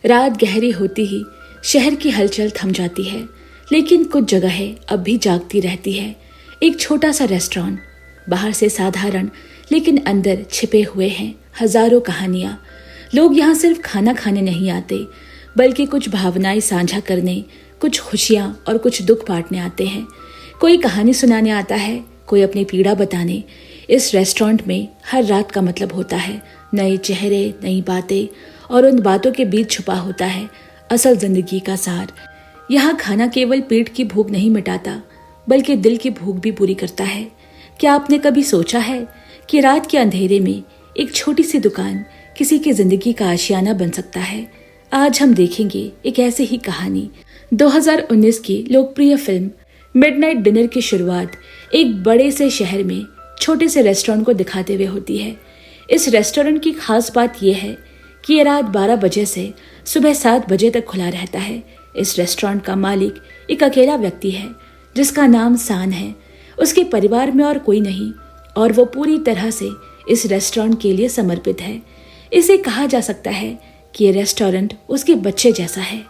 रात गहरी होती ही शहर की हलचल थम जाती है, लेकिन कुछ जगहें अब भी जागती रहती है। एक छोटा सा रेस्टोरेंट, बाहर से साधारण लेकिन अंदर छिपे हुए हैं हजारों कहानियां। लोग यहाँ सिर्फ खाना खाने नहीं आते, बल्कि कुछ भावनाएं साझा करने, कुछ खुशियां और कुछ दुख बांटने आते हैं। कोई कहानी सुनाने आता है, कोई अपनी पीड़ा बताने। इस रेस्टोरेंट में हर रात का मतलब होता है नए चेहरे, नई बातें, और उन बातों के बीच छुपा होता है असल जिंदगी का सार। यहाँ खाना केवल पेट की भूख नहीं मिटाता, बल्कि दिल की भूख भी पूरी करता है। क्या आपने कभी सोचा है कि रात के अंधेरे में एक छोटी सी दुकान किसी की जिंदगी का आशियाना बन सकता है? आज हम देखेंगे एक ऐसी ही कहानी। 2019 की लोकप्रिय फिल्म मिडनाइट डिनर की शुरुआत एक बड़े से शहर में छोटे से रेस्टोरेंट को दिखाते हुए होती है। इस रेस्टोरेंट की खास बात यह है कि ये रात 12 बजे से सुबह 7 बजे तक खुला रहता है। इस रेस्टोरेंट का मालिक एक अकेला व्यक्ति है जिसका नाम सान है। उसके परिवार में और कोई नहीं, और वो पूरी तरह से इस रेस्टोरेंट के लिए समर्पित है। इसे कहा जा सकता है कि ये रेस्टोरेंट उसके बच्चे जैसा है।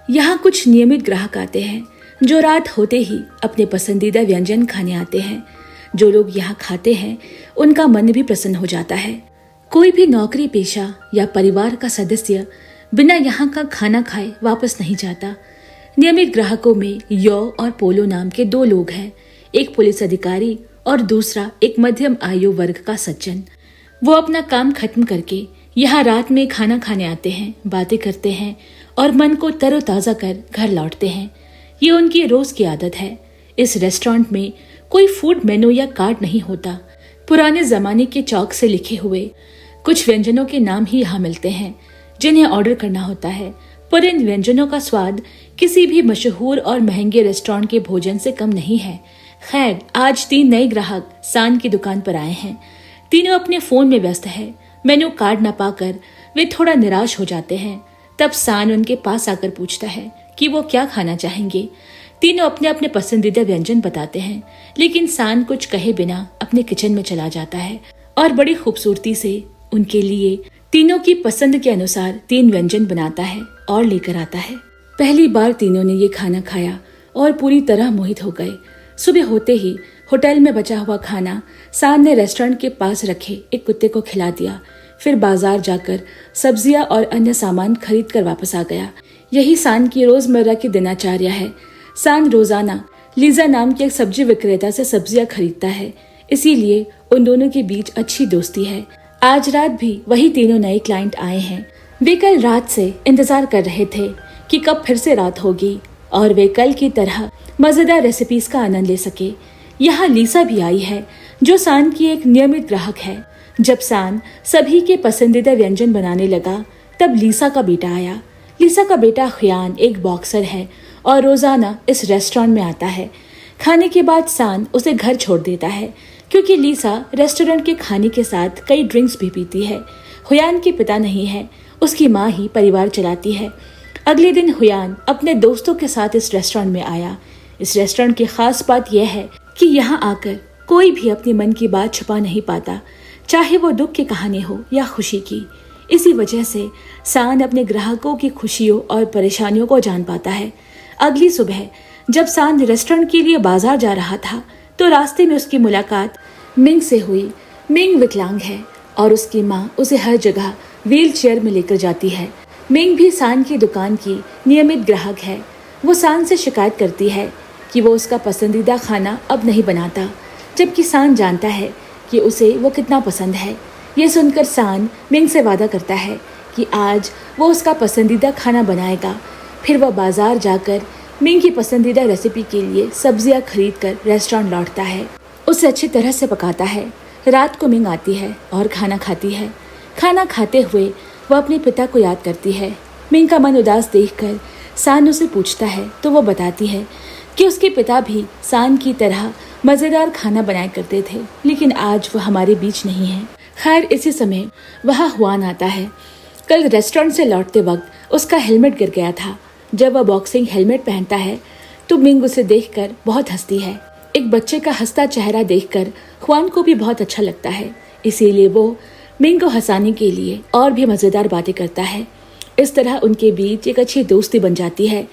यहाँ कुछ नियमित ग्राहक आते हैं जो रात होते ही अपने पसंदीदा व्यंजन खाने आते हैं। जो लोग यहाँ खाते हैं उनका मन भी प्रसन्न हो जाता है। कोई भी नौकरी पेशा या परिवार का सदस्य बिना यहाँ का खाना खाए वापस नहीं जाता। नियमित ग्राहकों में यो और पोलो नाम के 2 लोग हैं, एक पुलिस अधिकारी और दूसरा एक मध्यम आयु वर्ग का सज्जन। वो अपना काम खत्म करके यहाँ रात में खाना खाने आते हैं, बातें करते हैं और मन को तरोताजा कर घर लौटते हैं। ये उनकी रोज की आदत है। इस रेस्टोरेंट में कोई फूड मेनू या कार्ड नहीं होता। पुराने जमाने के चौक से लिखे हुए कुछ व्यंजनों के नाम ही यहाँ मिलते हैं जिन्हें ऑर्डर करना होता है, पर इन व्यंजनों का स्वाद किसी भी मशहूर और महंगे रेस्टोरेंट के भोजन से कम नहीं है। खैर, आज 3 नए ग्राहक सान की दुकान पर आए हैं। तीनों अपने फोन में व्यस्त है। मेनू कार्ड न पाकर वे थोड़ा निराश हो जाते हैं। तब सान उनके पास आकर पूछता है कि वो क्या खाना चाहेंगे। तीनों अपने अपने पसंदीदा व्यंजन बताते हैं, लेकिन सान कुछ कहे बिना अपने किचन में चला जाता है और बड़ी खूबसूरती से उनके लिए तीनों की पसंद के अनुसार 3 व्यंजन बनाता है और लेकर आता है। पहली बार तीनों ने ये खाना खाया और पूरी तरह मोहित हो गए। सुबह होते ही होटल में बचा हुआ खाना सान ने रेस्टोरेंट के पास रखे एक कुत्ते को खिला दिया। फिर बाजार जाकर सब्जियां और अन्य सामान खरीद कर वापस आ गया। यही सान की रोजमर्रा की दिनचर्या है। सान रोजाना लीजा नाम के एक सब्जी विक्रेता से सब्जियां खरीदता है, इसीलिए उन दोनों के बीच अच्छी दोस्ती है। आज रात भी वही तीनों नए क्लाइंट आए हैं। वे कल रात से इंतजार कर रहे थे कि कब फिर से रात होगी और वे कल की तरह मजेदार रेसिपीज का आनंद ले सके। यहाँ लीसा भी आई है जो सान की एक नियमित ग्राहक है। जब सान सभी के पसंदीदा व्यंजन बनाने लगा तब लीसा का बेटा आया। लीसा का बेटा खयान एक बॉक्सर है और रोजाना इस रेस्टोरेंट में आता है। खाने के बाद सान उसे घर छोड़ देता है क्योंकि लीसा रेस्टोरेंट के खाने के साथ कई ड्रिंक्स भी पीती है। हुयान के पिता नहीं है, उसकी माँ ही परिवार चलाती है। अगले दिन हुयान अपने दोस्तों के साथ इस रेस्टोरेंट में आया। इस रेस्टोरेंट की खास बात यह है कि यहाँ आकर कोई भी अपने मन की बात छुपा नहीं पाता, चाहे वो दुख की कहानी हो या खुशी की। इसी वजह से सान अपने ग्राहकों की खुशियों और परेशानियों को जान पाता है। अगली सुबह जब सान रेस्टोरेंट के लिए बाजार जा रहा था तो रास्ते में उसकी मुलाकात मिंग से हुई। मिंग विकलांग है और उसकी माँ उसे हर जगह व्हील चेयर में लेकर जाती है। मिंग भी सान की दुकान की नियमित ग्राहक है। वो सान से शिकायत करती है कि वो उसका पसंदीदा खाना अब नहीं बनाता, जबकि सान जानता है कि उसे वो कितना पसंद है। ये सुनकर सान मिंग से वादा करता है कि आज वो उसका पसंदीदा खाना बनाएगा। फिर वह बाजार जाकर मिंग की पसंदीदा रेसिपी के लिए सब्जियां खरीद कर रेस्टोरेंट लौटता है। उसे अच्छी तरह से पकाता है। रात को मिंग आती है और खाना खाती है। खाना खाते हुए वह अपने पिता को याद करती है। मिंग का मन उदास देखकर सान उसे पूछता है तो वो बताती है कि उसके पिता भी सान की तरह मजेदार खाना बनाया करते थे, लेकिन आज वह हमारे बीच नहीं है। खैर, इसी समय वहाँ हुआन आता है। कल रेस्टोरेंट से लौटते वक्त उसका हेलमेट गिर गया था। जब वह बॉक्सिंग हेलमेट पहनता है तो मिंग उसे देखकर बहुत हंसती है। एक बच्चे का हंसता चेहरा देखकर हुआन को भी बहुत अच्छा लगता है, इसीलिए वो मिंग को हंसाने के लिए और भी मजेदार बातें करता है। इस तरह उनके बीच एक अच्छी दोस्ती बन जाती है।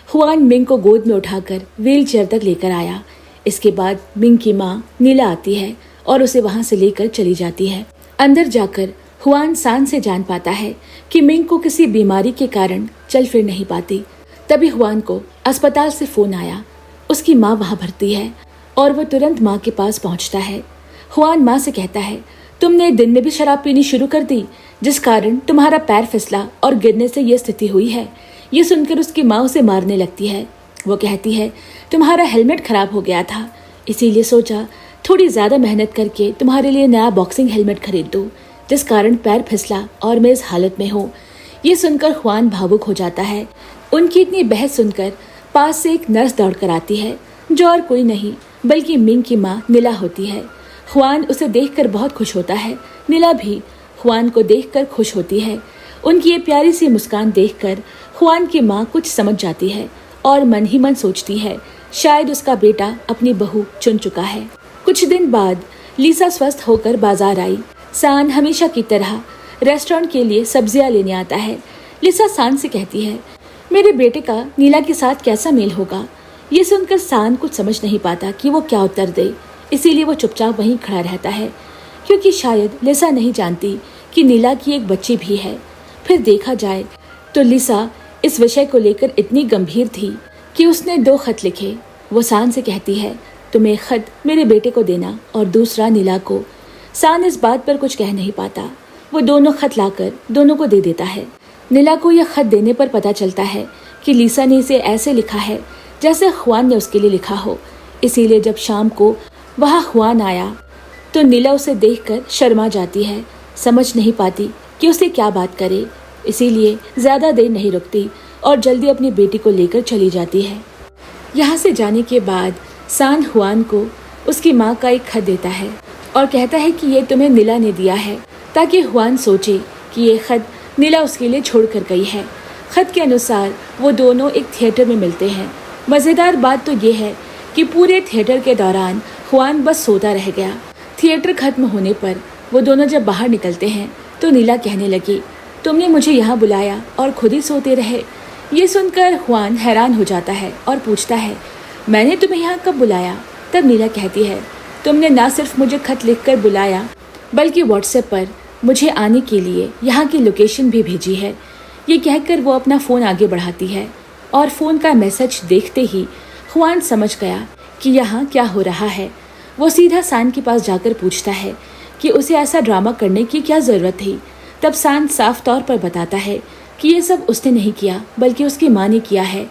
हुआन मिंग को गोद में उठाकर व्हील चेयर तक लेकर आया। इसके बाद मिंग की माँ नीला आती है और उसे वहां से लेकर चली जाती है। अंदर जाकर हुआन सान से जान पाता है कि मिंग को किसी बीमारी के कारण चल फिर नहीं पाती। तभी हुआन को अस्पताल से फोन आया। उसकी माँ वहां भर्ती है और वो तुरंत माँ के पास पहुंचता है। हुआन माँ से कहता है, तुमने दिन में भी शराब पीनी शुरू कर दी, जिस कारण तुम्हारा पैर फिसला और गिरने से ये स्थिति हुई है। ये सुनकर उसकी माँ उसे मारने लगती है। वो कहती है, तुम्हारा हेलमेट खराब हो गया था, इसीलिए सोचा थोड़ी ज्यादा मेहनत करके तुम्हारे लिए नया बॉक्सिंग हेलमेट खरीद दूं, जिस कारण पैर फिसला और मैं इस हालत में हूँ। ये सुनकर हुआन भावुक हो जाता है। उनकी इतनी बहस सुनकर पास से एक नर्स दौड़कर आती है, जो और कोई नहीं बल्कि मिंग की माँ नीला होती है। हुआन उसे देखकर बहुत खुश होता है। नीला भी हुआन को देखकर खुश होती है। उनकी ये प्यारी सी मुस्कान देखकर हुआन की माँ कुछ समझ जाती है और मन ही मन सोचती है, शायद उसका बेटा अपनी बहू चुन चुका है। कुछ दिन बाद लीसा स्वस्थ होकर बाजार आई। सान हमेशा की तरह रेस्टोरेंट के लिए सब्जियां लेने आता है। लीसा सान से कहती है, मेरे बेटे का नीला के साथ कैसा मेल होगा। ये सुनकर सान कुछ समझ नहीं पाता कि वो क्या उत्तर दे, इसीलिए वो चुपचाप वहीं खड़ा रहता है, क्योंकि शायद लिसा नहीं जानती कि नीला की एक बच्ची भी है। फिर देखा जाए तो लिसा इस विषय को लेकर इतनी गंभीर थी कि उसने 2 खत लिखे। वो सान से कहती है, तुम एक खत मेरे बेटे को देना और दूसरा नीला को। सान इस बात पर कुछ कह नहीं पाता। वो दोनों खत लाकर दोनों को दे देता है। नीला को यह खत देने पर पता चलता है कि लिसा ने इसे ऐसे लिखा है जैसे हुआन ने उसके लिए लिखा हो। इसीलिए जब शाम को वहाँ हुआन आया तो नीला उसे देखकर शर्मा जाती है, समझ नहीं पाती कि उसे क्या बात करे। इसीलिए ज्यादा देर नहीं रुकती और जल्दी अपनी बेटी को लेकर चली जाती है। यहाँ से जाने के बाद सान हुआन को उसकी माँ का एक खत देता है और कहता है कि ये तुम्हें नीला ने दिया है, ताकि हुआन सोचे कि ये खत नीला उसके लिए छोड़ कर गई है। खत के अनुसार वो दोनों एक थिएटर में मिलते हैं। मज़ेदार बात तो ये है कि पूरे थिएटर के दौरान हुआन बस सोता रह गया। थिएटर खत्म होने पर वो दोनों जब बाहर निकलते हैं तो नीला कहने लगी, तुमने मुझे यहाँ बुलाया और खुद ही सोते रहे। ये सुनकर हुआन हैरान हो जाता है और पूछता है, मैंने तुम्हें यहाँ कब बुलाया। तब नीला कहती है, तुमने ना सिर्फ मुझे खत लिखकर बुलाया बल्कि व्हाट्सएप पर मुझे आने के लिए यहाँ की लोकेशन भी भेजी है। ये कहकर वो अपना फ़ोन आगे बढ़ाती है और फ़ोन का मैसेज देखते ही हुआन समझ गया कि यहाँ क्या हो रहा है। वो सीधा सान के पास जाकर पूछता है कि उसे ऐसा ड्रामा करने की क्या ज़रूरत थी। तब सान साफ तौर पर बताता है कि ये सब उसने नहीं किया बल्कि उसकी माँ ने किया है।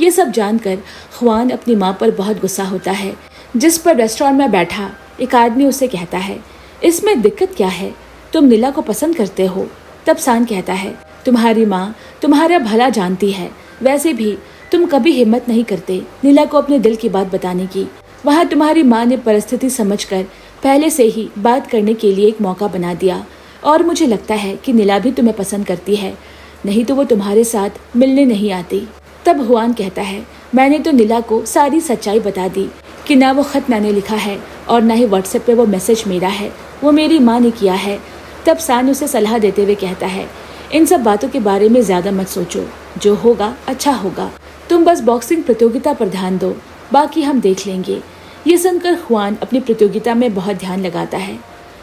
ये सब जानकर हुआन अपनी माँ पर बहुत गुस्सा होता है, जिस पर रेस्टोरेंट में बैठा एक आदमी उसे कहता है, इसमें दिक्कत क्या है, तुम नीला को पसंद करते हो। तब सान कहता है, तुम्हारी माँ तुम्हारा भला जानती है, वैसे भी तुम कभी हिम्मत नहीं करते नीला को अपने दिल की बात बताने की। वहाँ तुम्हारी माँ ने परिस्थिति समझकर पहले से ही बात करने के लिए एक मौका बना दिया और मुझे लगता है कि नीला भी तुम्हें पसंद करती है, नहीं तो वो तुम्हारे साथ मिलने नहीं आती। तब हुआन कहता है, मैंने तो नीला को सारी सच्चाई बता दी कि ना वो खत मैंने लिखा है और ना ही व्हाट्सएप पे वो मैसेज मेरा है, वो मेरी माँ ने किया है। तब सान उसे सलाह देते हुए कहता है, इन सब बातों के बारे में ज़्यादा मत सोचो, जो होगा अच्छा होगा, तुम बस बॉक्सिंग प्रतियोगिता पर ध्यान दो, बाकी हम देख लेंगे। ये सुनकर हुआन अपनी प्रतियोगिता में बहुत ध्यान लगाता है।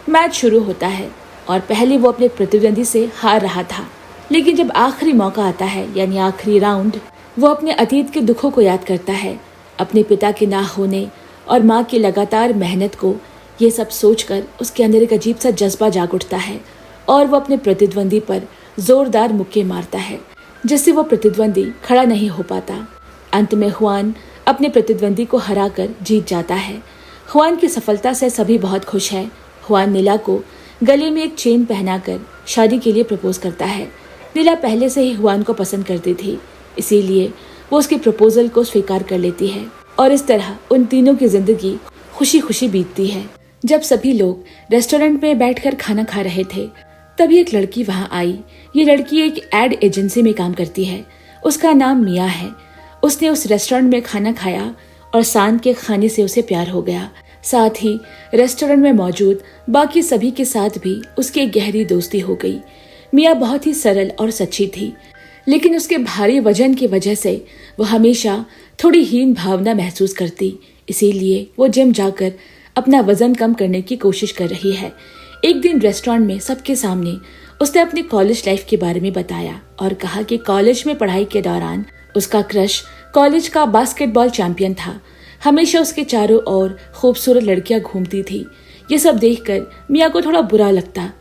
मैच शुरू होता है और पहले वो अपने प्रतिद्वंदी से हार रहा था, लेकिन जब आखिरी मौका आता है यानी आखिरी राउंड, वो अपने अतीत के दुखों को याद करता है, अपने पिता के ना होने और माँ की लगातार मेहनत को। ये सब सोचकर उसके अंदर एक अजीब सा जज्बा जाग उठता है और वो अपने प्रतिद्वंदी पर जोरदार मुक्के मारता है, जिससे वो प्रतिद्वंदी खड़ा नहीं हो पाता। अंत में हुआन अपने प्रतिद्वंदी को हराकर जीत जाता है। हुआन की सफलता से सभी बहुत खुश हैं। हुआन नीला को गले में एक चेन पहनाकर शादी के लिए प्रपोज करता है। नीला पहले से ही हुआन को पसंद करती थी, इसीलिए वो उसके प्रपोजल को स्वीकार कर लेती है और इस तरह उन तीनों की जिंदगी खुशी खुशी बीतती है। जब सभी लोग रेस्टोरेंट में बैठकर खाना खा रहे थे, तभी एक लड़की वहां आई। ये लड़की एक एड एजेंसी में काम करती है। उसका नाम मिया है। उसने उस रेस्टोरेंट में खाना खाया और सान के खाने से उसे प्यार हो गया। साथ ही रेस्टोरेंट में मौजूद बाकी सभी के साथ भी उसकी एक गहरी दोस्ती हो गई। मिया बहुत ही सरल और सच्ची थी। लेकिन उसके भारी वजन की वजह से वो हमेशा थोड़ी हीन भावना महसूस करती। इसीलिए वो जिम जाकर अपना वजन कम करने की कोशिश कर रही है। एक दिन रेस्टोरेंट में सबके सामने उसने अपनी कॉलेज लाइफ के बारे में बताया और कहा कि कॉलेज में पढ़ाई के दौरान उसका क्रश कॉलेज का बास्केटबॉल चैंपियन था। हमेशा उसके चारों ओर खूबसूरत लड़कियां घूमती थी। ये सब देखकर मिया को थोड़ा बुरा लगता।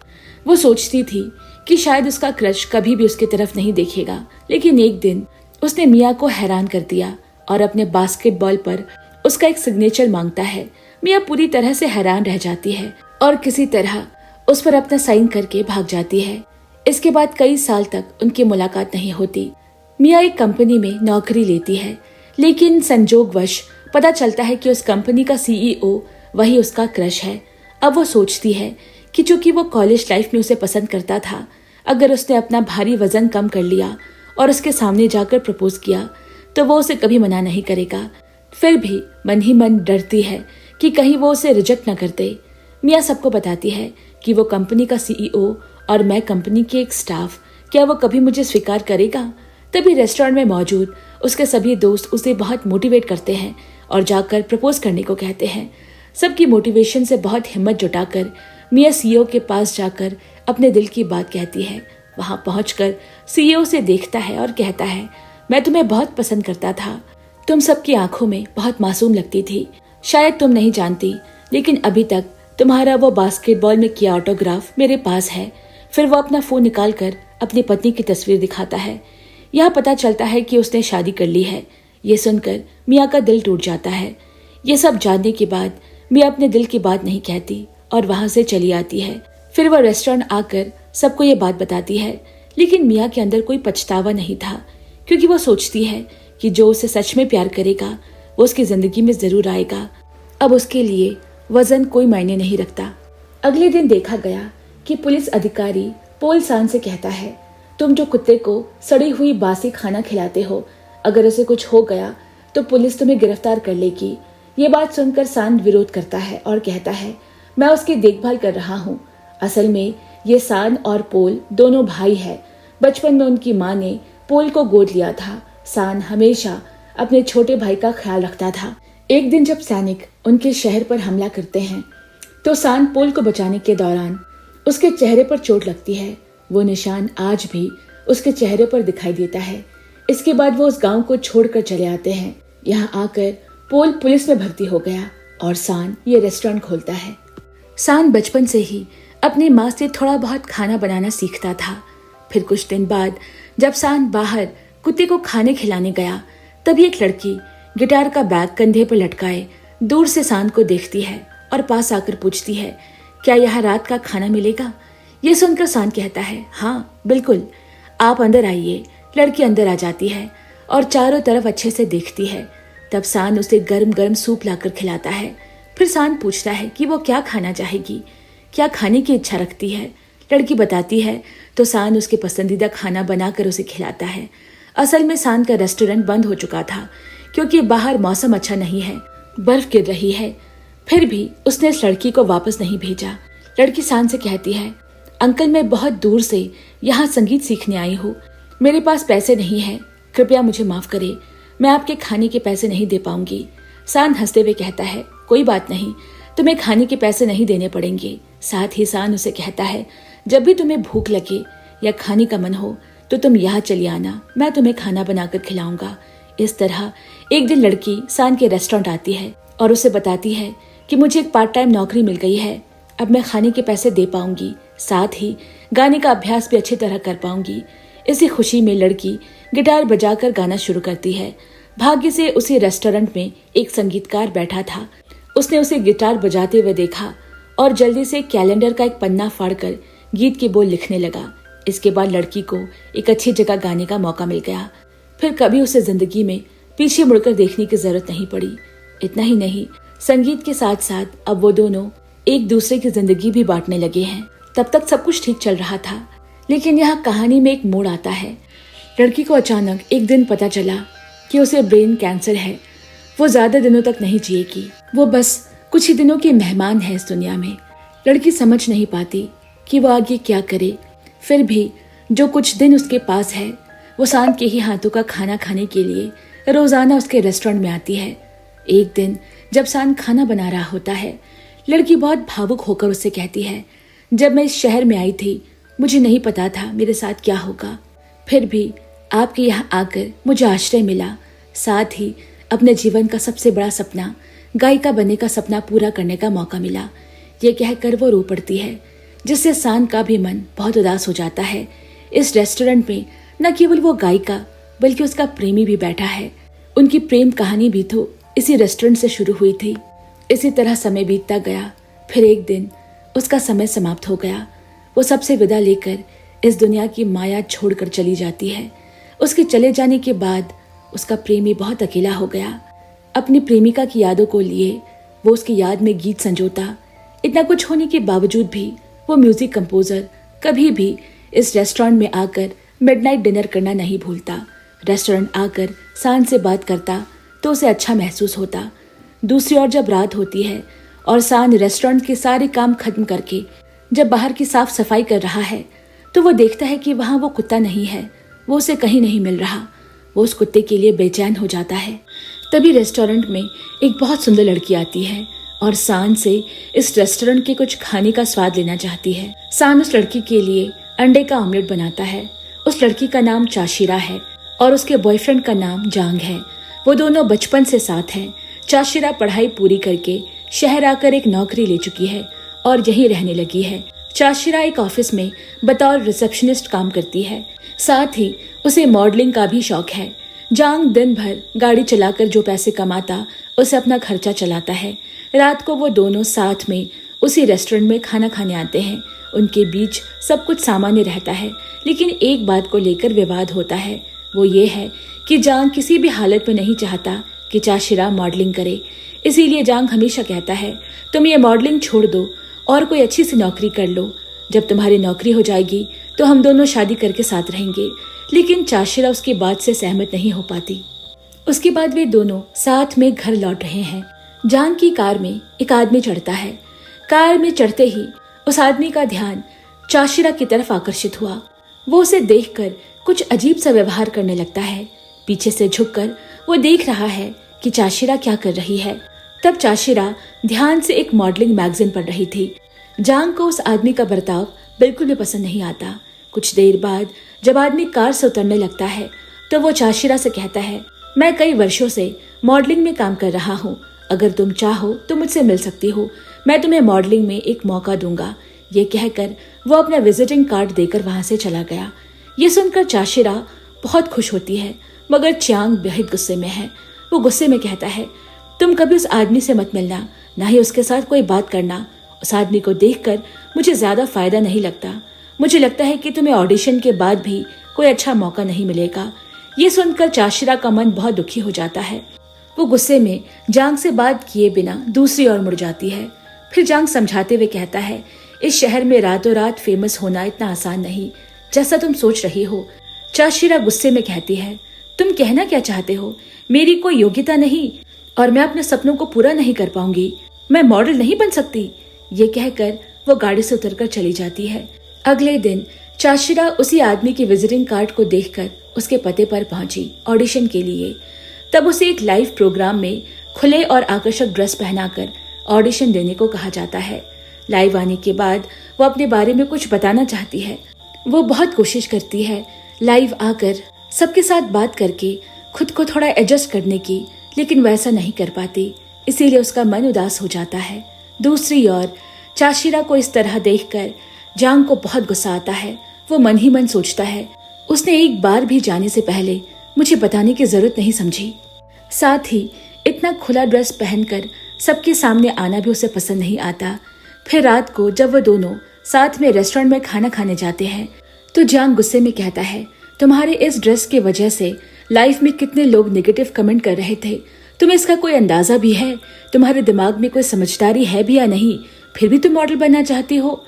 वो सोचती थी कि शायद उसका क्रश कभी भी उसकी तरफ नहीं देखेगा, लेकिन एक दिन उसने मिया को हैरान कर दिया और अपने बास्केटबॉल पर उसका एक सिग्नेचर मांगता है। मिया पूरी तरह से हैरान रह जाती है और किसी तरह उस पर अपना साइन करके भाग जाती है। इसके बाद कई साल तक उनकी मुलाकात नहीं होती। मिया एक कंपनी में नौकरी लेती है, लेकिन संजोगवश पता चलता है कि उस कंपनी का सीईओ वही उसका क्रश है। अब वो सोचती है कि चूंकि वो कॉलेज लाइफ में उसे पसंद करता था, अगर उसने अपना भारी वजन कम कर लिया और उसके सामने जाकर प्रपोज किया तो वो उसे कभी मना नहीं करेगा। फिर भी मन ही मन डरती है कि कहीं वो उसे रिजेक्ट न कर दे। मिया सबको बताती है कि वो कंपनी का सीईओ और मैं कंपनी की एक स्टाफ, क्या वो कभी मुझे स्वीकार करेगा? तभी रेस्टोरेंट में मौजूद उसके सभी दोस्त उसे बहुत मोटिवेट करते हैं और जाकर प्रपोज करने को कहते हैं। सबकी मोटिवेशन से बहुत हिम्मत जुटाकर मिया सीईओ के पास जाकर अपने दिल की बात कहती है। वहां पहुंचकर सीईओ से देखता है और कहता है, मैं तुम्हें बहुत पसंद करता था। तुम सबकी आंखों में बहुत मासूम लगती थी। शायद तुम नहीं जानती, लेकिन अभी तक तुम्हारा वो बास्केटबॉल में किया ऑटोग्राफ मेरे पास है। फिर वो अपना फोन निकालकर अपनी पत्नी की तस्वीर दिखाता है। यह पता चलता है कि उसने शादी कर ली है। ये सुनकर मिया का दिल टूट जाता है। ये सब जानने के बाद मिया अपने दिल की बात नहीं कहती और वहां से चली आती है। फिर वह रेस्टोरेंट आकर सबको ये बात बताती है, लेकिन मिया के अंदर कोई पछतावा नहीं था, क्योंकि वो सोचती है कि जो उसे सच में प्यार करेगा वो उसकी जिंदगी में जरूर आएगा। अब उसके लिए वजन कोई मायने नहीं रखता। अगले दिन देखा गया कि पुलिस अधिकारी पोल सान से कहता है, तुम जो कुत्ते को सड़ी हुई बासी खाना खिलाते हो, अगर उसे कुछ हो गया तो पुलिस तुम्हें गिरफ्तार कर लेगी। ये बात सुनकर सान विरोध करता है और कहता है, मैं उसकी देखभाल कर रहा हूँ। असल में ये सान और पोल दोनों भाई है। बचपन में उनकी माँ ने पोल को गोद लिया था। सान हमेशा अपने छोटे भाई का ख्याल रखता था। एक दिन जब सैनिक उनके शहर पर हमला करते हैं तो सान पोल को बचाने के दौरान उसके चेहरे पर चोट लगती है। वो निशान आज भी उसके चेहरे पर दिखाई देता है। इसके बाद वो उस गांव को छोड़कर चले आते हैं। यहाँ आकर पोल पुलिस में भर्ती हो गया और सान ये रेस्टोरेंट खोलता है। सान बचपन से ही अपनी माँ से थोड़ा बहुत खाना बनाना सीखता था। फिर कुछ दिन बाद जब सान बाहर कुत्ते को खाने खिलाने गया, तभी एक लड़की गिटार का बैग कंधे पर लटकाए दूर से सान को देखती है और पास आकर पूछती है, क्या यहाँ रात का खाना मिलेगा? ये सुनकर सान कहता है, हाँ बिल्कुल, आप अंदर आइए। लड़की अंदर आ जाती है और चारों तरफ अच्छे से देखती है। तब सान उसे गर्म गर्म सूप लाकर खिलाता है। फिर सान पूछता है कि वो क्या खाना चाहेगी, क्या खाने की इच्छा रखती है। लड़की बताती है तो सान उसके पसंदीदा खाना बनाकर उसे खिलाता है। असल में सान का रेस्टोरेंट बंद हो चुका था क्योंकि बाहर मौसम अच्छा नहीं है, बर्फ गिर रही है। फिर भी उसने इस लड़की को वापस नहीं भेजा। लड़की सान से कहती है, अंकल मैं बहुत दूर से यहाँ संगीत सीखने आई हूँ। मेरे पास पैसे नहीं है, कृपया मुझे माफ करे, मैं आपके खाने के पैसे नहीं दे पाऊंगी। सान हंसते हुए कहता है, कोई बात नहीं, तुम्हें खाने के पैसे नहीं देने पड़ेंगे। साथ ही सान उसे कहता है, जब भी तुम्हें भूख लगे या खाने का मन हो तो तुम यहाँ चली आना, मैं तुम्हें खाना बनाकर खिलाऊंगा। इस तरह एक दिन लड़की सान के रेस्टोरेंट आती है और उसे बताती है कि मुझे एक पार्ट टाइम नौकरी मिल गई है, अब मैं खाने के पैसे दे पाऊंगी, साथ ही गाने का अभ्यास भी अच्छी तरह कर पाऊंगी। इसी खुशी में लड़की गिटार बजाकर गाना शुरू करती है। भाग्य से उसी रेस्टोरेंट में एक संगीतकार बैठा था। उसने उसे गिटार बजाते हुए देखा और जल्दी से कैलेंडर का एक पन्ना फाड़कर गीत के बोल लिखने लगा। इसके बाद लड़की को एक अच्छी जगह गाने का मौका मिल गया। फिर कभी उसे जिंदगी में पीछे मुड़कर देखने की जरूरत नहीं पड़ी। इतना ही नहीं, संगीत के साथ साथ अब वो दोनों एक दूसरे की जिंदगी भी बांटने लगे हैं। तब तक सब कुछ ठीक चल रहा था, लेकिन यहाँ कहानी में एक मोड़ आता है। लड़की को अचानक एक दिन पता चला कि उसे ब्रेन कैंसर है। वो ज्यादा दिनों तक नहीं जिएगी, वो बस कुछ ही दिनों की मेहमान है इस दुनिया में। लड़की समझ नहीं पाती कि वो आगे क्या करे। फिर भी जो कुछ दिन उसके पास है वो सान के ही हाथों का खाना खाने के लिए रोजाना उसके रेस्टोरेंट में आती है। एक दिन जब सान खाना बना रहा होता है, लड़की बहुत भावुक होकर उससे कहती है, जब मैं इस शहर में आई थी मुझे नहीं पता था मेरे साथ क्या होगा, फिर भी आपके यहाँ आकर मुझे आश्रय मिला, साथ ही अपने जीवन का सबसे बड़ा सपना गायिका बनने का सपना पूरा करने का मौका मिला। ये कहकर वो रो पड़ती है, जिससे सान का भी मन बहुत उदास हो जाता है। इस रेस्टोरेंट में न केवल वो गायिका बल्कि उसका प्रेमी भी बैठा है। उनकी प्रेम कहानी भी तो इसी रेस्टोरेंट से शुरू हुई थी। इसी तरह समय बीतता गया। फिर एक दिन उसका समय समाप्त हो गया। वो सबसे विदा लेकर इस दुनिया की माया छोड़कर चली जाती है। उसके चले जाने के बाद उसका प्रेमी बहुत अकेला हो गया। अपनी प्रेमिका की यादों को लिए वो उसकी याद में गीत संजोता। इतना कुछ होने के बावजूद भी वो म्यूजिक कंपोजर कभी भी इस रेस्टोरेंट में आकर मिडनाइट डिनर करना नहीं भूलता। रेस्टोरेंट आकर सान से बात करता तो उसे अच्छा महसूस होता। दूसरी ओर जब रात होती है और सान रेस्टोरेंट के सारे काम खत्म करके जब बाहर की साफ सफाई कर रहा है तो वो देखता है कि वहां वो कुत्ता नहीं है। वो उसे कहीं नहीं मिल रहा। वो उस कुत्ते के लिए बेचैन हो जाता है। तभी रेस्टोरेंट में एक बहुत सुंदर लड़की आती है और सान से इस रेस्टोरेंट के कुछ खाने का स्वाद लेना चाहती है। सान उस लड़की के लिए अंडे का ऑमलेट बनाता है। उस लड़की का नाम चाशिरा है और उसके बॉयफ्रेंड का नाम जांग है। वो दोनों बचपन से साथ हैं। चाशिरा पढ़ाई पूरी करके शहर आकर एक नौकरी ले चुकी है और यहीं रहने लगी है। चाशिरा एक ऑफिस में बतौर रिसेप्शनिस्ट काम करती है। साथ ही उसे मॉडलिंग का भी शौक है। जांग दिन भर गाड़ी चलाकर जो पैसे कमाता उसे अपना खर्चा चलाता है। रात को वो दोनों साथ में उसी रेस्टोरेंट में खाना खाने आते हैं। उनके बीच सब कुछ सामान्य रहता है, लेकिन एक बात को लेकर विवाद होता है। वो ये है कि जांग किसी भी हालत में नहीं चाहता कि चाशिरा मॉडलिंग करे। इसीलिए जांग हमेशा कहता है, तुम ये मॉडलिंग छोड़ दो और कोई अच्छी सी नौकरी कर लो। जब तुम्हारी नौकरी हो जाएगी तो हम दोनों शादी करके साथ रहेंगे। लेकिन चाशिरा उसकी बात से सहमत नहीं हो पाती। उसके बाद वे दोनों साथ में घर लौट रहे हैं। जांग की कार में एक आदमी चढ़ता है। कार में चढ़ते ही उस आदमी का ध्यान चाशिरा की तरफ आकर्षित हुआ। वो उसे देखकर कुछ अजीब सा व्यवहार करने लगता है। पीछे से झुककर वो देख रहा है कि चाशिरा क्या कर रही है। तब चाशिरा ध्यान से एक मॉडलिंग मैगजीन पढ़ रही थी। जांग को उस आदमी का बर्ताव बिल्कुल भी पसंद नहीं आता। कुछ देर बाद जब आदमी कार से उतरने लगता है तो वो चाशिरा से कहता है, मैं कई वर्षों से मॉडलिंग में काम कर रहा हूँ। अगर तुम चाहो तो मुझसे मिल सकती हो। मैं तुम्हें मॉडलिंग में एक मौका दूंगा। ये कहकर वो अपना विजिटिंग कार्ड देकर वहां से चला गया। ये सुनकर चाशिरा बहुत खुश होती है, मगर चांग बेहद गुस्से में है। वो गुस्से में कहता है, तुम कभी उस आदमी से मत मिलना, ना ही उसके साथ कोई बात करना। उस आदमी को देखकर मुझे ज्यादा फायदा नहीं लगता। मुझे लगता है कि तुम्हें ऑडिशन के बाद भी कोई अच्छा मौका नहीं मिलेगा। ये सुनकर चाशिरा का मन बहुत दुखी हो जाता है। वो गुस्से में जांग से बात किए बिना दूसरी ओर मुड़ जाती है। फिर जांग समझाते हुए कहता है, इस शहर में रातों रात फेमस होना इतना आसान नहीं जैसा तुम सोच रही हो। चाशिरा गुस्से में कहती है, तुम कहना क्या चाहते हो? मेरी कोई योग्यता नहीं और मैं अपने सपनों को पूरा नहीं कर पाऊंगी। मैं मॉडल नहीं बन सकती। ये कहकर वो गाड़ी से उतरकर चली जाती है। अगले दिन चाशिरा उसी आदमी के विजिटिंग कार्ड को देखकर उसके पते पर पहुंची ऑडिशन के लिए। तब उसे एक लाइव प्रोग्राम में खुले और आकर्षक ड्रेस पहनाकर ऑडिशन देने को कहा जाता है। लाइव आने के बाद वो अपने बारे में कुछ बताना चाहती है। वो बहुत कोशिश करती है लाइव आकर सबके साथ बात करके खुद को थोड़ा एडजस्ट करने की, लेकिन वैसा नहीं कर पाती। इसीलिए उसका मन उदास हो जाता है। दूसरी ओर चाशिरा को इस तरह देखकर जांग को बहुत गुस्सा आता है। वो मन ही मन सोचता है, उसने एक बार भी जाने से पहले मुझे बताने की जरूरत नहीं समझी। साथ ही इतना खुला ड्रेस पहनकर सबके सामने आना भी उसे पसंद नहीं आता। फिर रात को जब वो दोनों साथ में रेस्टोरेंट में खाना खाने जाते हैं तो जांग गुस्से में कहता है, तुम्हारे इस ड्रेस की वजह से लाइफ में कितने लोग नेगेटिव कमेंट कर रहे थे। तुम्हें इसका कोई अंदाजा भी है? तुम्हारे दिमाग में कोई समझदारी है भी या नहीं? फिर भी तुम मॉडल बनना चाहती हो।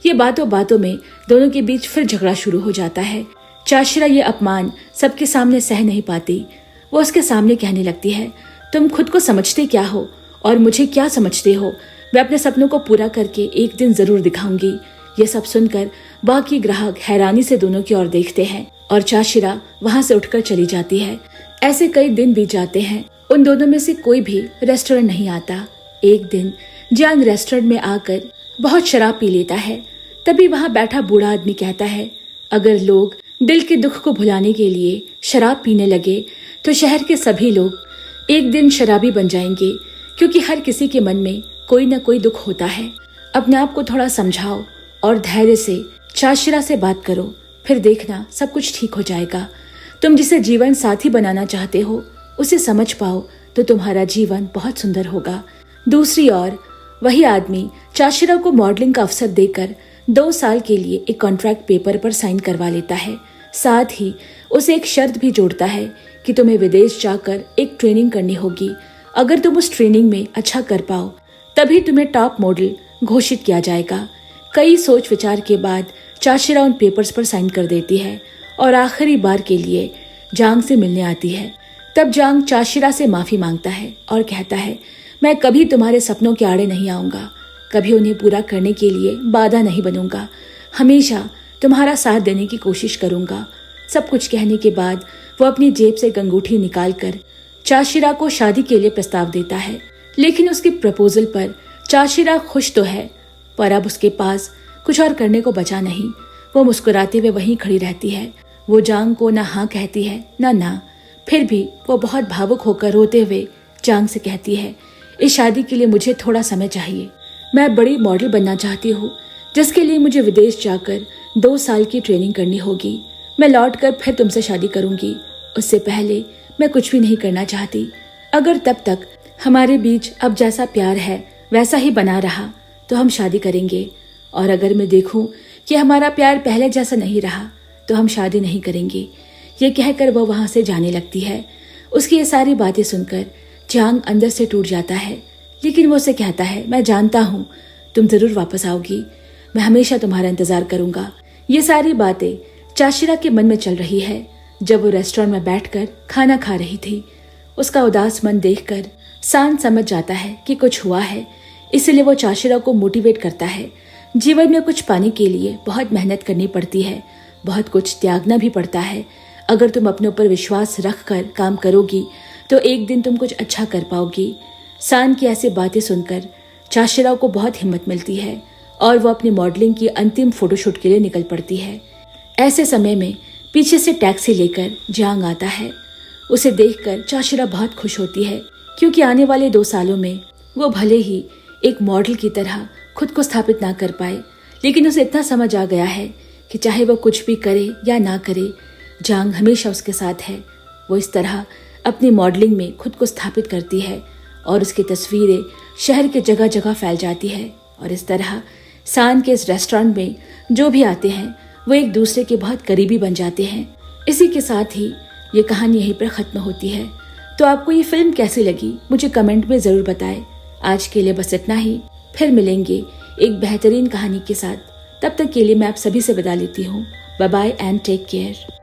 ये बातों बातों में दोनों के बीच फिर झगड़ा शुरू हो जाता है। चाशिरा ये अपमान सबके सामने सह नहीं पाती। वो उसके सामने कहने लगती है, तुम खुद को समझते क्या हो और मुझे क्या समझते हो? मैं अपने सपनों को पूरा करके एक दिन जरूर दिखाऊंगी। ये सब सुनकर बाकी ग्राहक हैरानी से दोनों की ओर देखते हैं। और चाशिरा वहाँ से उठकर चली जाती है। ऐसे कई दिन बीत जाते हैं, उन दोनों में से कोई भी रेस्टोरेंट नहीं आता। एक दिन जियांग रेस्टोरेंट में आकर बहुत शराब पी लेता है। तभी वहाँ बैठा बूढ़ा आदमी कहता है, अगर लोग दिल के दुख को भुलाने के लिए शराब पीने लगे तो शहर के सभी लोग एक दिन शराबी बन जाएंगे, क्योंकि हर किसी के मन में कोई न कोई दुख होता है। अपने आप को थोड़ा समझाओ और धैर्य से चाशिरा से बात करो, फिर देखना सब कुछ ठीक हो जाएगा। तुम जिसे जीवन साथी बनाना चाहते हो उसे समझ पाओ तो तुम्हारा जीवन बहुत सुंदर होगा। दूसरी ओर वही आदमी चाशिरा को मॉडलिंग का अवसर देकर 2 साल के लिए एक कॉन्ट्रैक्ट पेपर पर साइन करवा लेता है। साथ ही उसे एक शर्त भी जोड़ता है कि तुम्हें विदेश जाकर एक ट्रेनिंग करनी होगी। अगर तुम उस ट्रेनिंग में अच्छा कर पाओ तभी तुम्हें टॉप मॉडल घोषित किया जाएगा। कई सोच विचार के बाद चाशिरा उन पेपर्स पर साइन कर देती है और आखिरी बार के लिए जांग से मिलने आती है। तब जांग चाशिरा से माफी मांगता है और कहता है, मैं कभी तुम्हारे सपनों के आड़े नहीं आऊंगा, कभी उन्हें पूरा करने के लिए बाधा नहीं बनूंगा, हमेशा तुम्हारा साथ देने की कोशिश करूंगा। सब कुछ कहने के बाद वो अपनी जेब से एक अंगूठी निकालकर चाशिरा को शादी के लिए प्रस्ताव देता है। लेकिन उसके प्रपोजल पर चाशिरा खुश तो है, पर अब उसके पास कुछ और करने को बचा नहीं। वो मुस्कुराते हुए वहीं खड़ी रहती है। वो जांग को ना हाँ कहती है ना। फिर भी वो बहुत भावुक होकर रोते हुए जांग से कहती है, इस शादी के लिए मुझे थोड़ा समय चाहिए। मैं बड़ी मॉडल बनना चाहती हूँ, जिसके लिए मुझे विदेश जाकर 2 साल की ट्रेनिंग करनी होगी। मैं लौटकर फिर तुमसे शादी करूंगी। उससे पहले मैं कुछ भी नहीं करना चाहती। अगर तब तक हमारे बीच अब जैसा प्यार है वैसा ही बना रहा तो हम शादी करेंगे, और अगर मैं देखूं कि हमारा प्यार पहले जैसा नहीं रहा तो हम शादी नहीं करेंगे। ये कहकर वो वहां से जाने लगती है। उसकी ये सारी बातें सुनकर जांग अंदर से टूट जाता है, लेकिन वो उसे कहता है, मैं जानता हूँ तुम जरूर वापस आओगी, मैं हमेशा तुम्हारा इंतजार करूंगा। ये सारी बातें चाशिरा के मन में चल रही है जब वो रेस्टोरेंट में बैठकर खाना खा रही थी। उसका उदास मन देखकर सान समझ जाता है कि कुछ हुआ है, इसलिए वो चाशिरा को मोटिवेट करता है। जीवन में कुछ पाने के लिए बहुत मेहनत करनी पड़ती है, बहुत कुछ त्यागना भी पड़ता है। अगर तुम अपने ऊपर विश्वास रखकर काम करोगी तो एक दिन तुम कुछ अच्छा कर पाओगी। सान की ऐसी बातें सुनकर चाशिरा को बहुत हिम्मत मिलती है और वो अपनी मॉडलिंग की अंतिम फोटोशूट के लिए निकल पड़ती है। ऐसे समय में पीछे से टैक्सी लेकर जियांग आता है। उसे देखकर चाशिरा बहुत खुश होती है, क्योंकि आने वाले 2 सालों में वो भले ही एक मॉडल की तरह खुद को स्थापित ना कर पाए, लेकिन उसे इतना समझ आ गया है कि चाहे वो कुछ भी करे या ना करे, जांग हमेशा उसके साथ है। वो इस तरह अपनी मॉडलिंग में खुद को स्थापित करती है और उसकी तस्वीरें शहर के जगह जगह फैल जाती है। और इस तरह सान के इस रेस्टोरेंट में जो भी आते हैं वो एक दूसरे के बहुत करीबी बन जाते हैं। इसी के साथ ही ये कहानी यहीं पर खत्म होती है। तो आपको ये फिल्म कैसी लगी मुझे कमेंट में जरूर बताएं। आज के लिए बस इतना ही, फिर मिलेंगे एक बेहतरीन कहानी के साथ। तब तक के लिए मैं आप सभी से विदा लेती हूँ। Bye bye and take care.